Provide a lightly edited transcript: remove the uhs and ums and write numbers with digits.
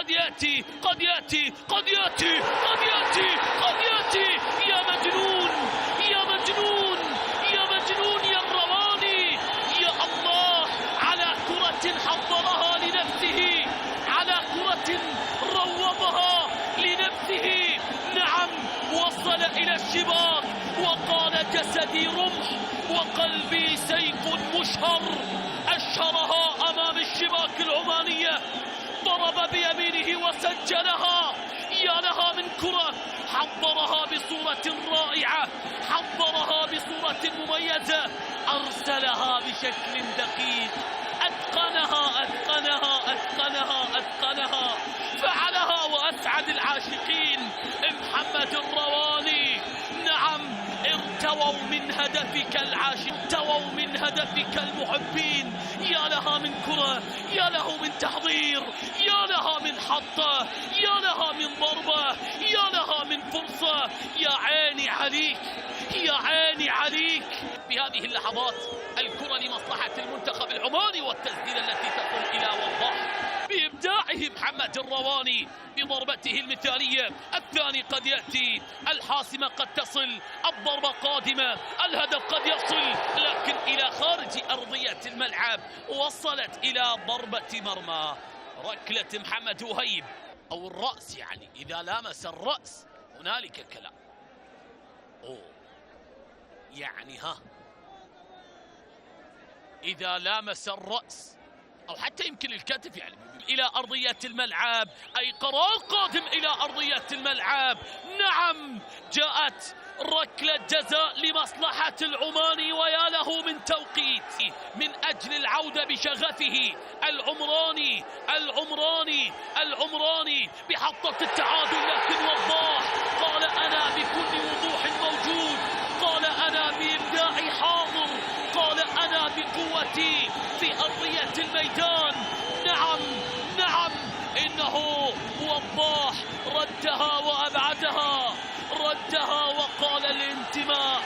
قد يأتي قد يأتي قد يأتي قد يأتي قد يأتي. يا مجنون يا مجنون يا مجنون يا الرواني. يا الله على كرة حضرها لنفسه، على كرة روضها لنفسه. نعم وصل إلى الشباك وقال جسدي رمح وقلبي سيف مشهر. أشهرها أمام الشباك العمانية، ضرب بيمينه وسجلها. يا لها من كرة حضرها بصورة رائعة، حضرها بصورة مميزة، أرسلها بشكل دقيق، أتقنها أتقنها أتقنها أتقنها، فعلها وأسعد العاشقين محمد الرواني. نعم ارتووا من هدفك العاشق، ارتووا من هدفك المحبين. يا لها من كرة، يا له من تحضير، يا لها من حطة، يا لها من ضربة، يا لها من فرصة. يا عيني عليك يا عيني عليك. في هذه اللحظات الكرة لمصلحة المنتخب العماني، والتسديدة التي تصل إلى وضاح بإبداعه محمد الرواني بضربته المثالية. الثاني قد يأتي، الحاسمة قد تصل، الضربة قادمة، الهدف قد يصل، لكن إلى خارج أرضية الملعب، وصلت إلى ضربة مرمى. ركلة محمد وهيب أو الرأس، يعني إذا لامس الرأس هنالك كلام. يعني إذا لامس الرأس أو حتى يمكن الكتف، يعني إلى أرضية الملعب، أي قرار قادم إلى أرضية الملعب. نعم جاءت ركلة جزاء لمصلحة العماني، ويا له من توقيت من أجل العودة بشغفه. العمراني العمراني العمراني بحطة التعادل، لكن وضاح قال أنا بكل وضوح موجود، قال أنا بإبداعي حاضر، قال أنا بقوتي في أرضية الميدان. نعم نعم إنه وضاح ردها وأبعدها، ردها وقال الانتماء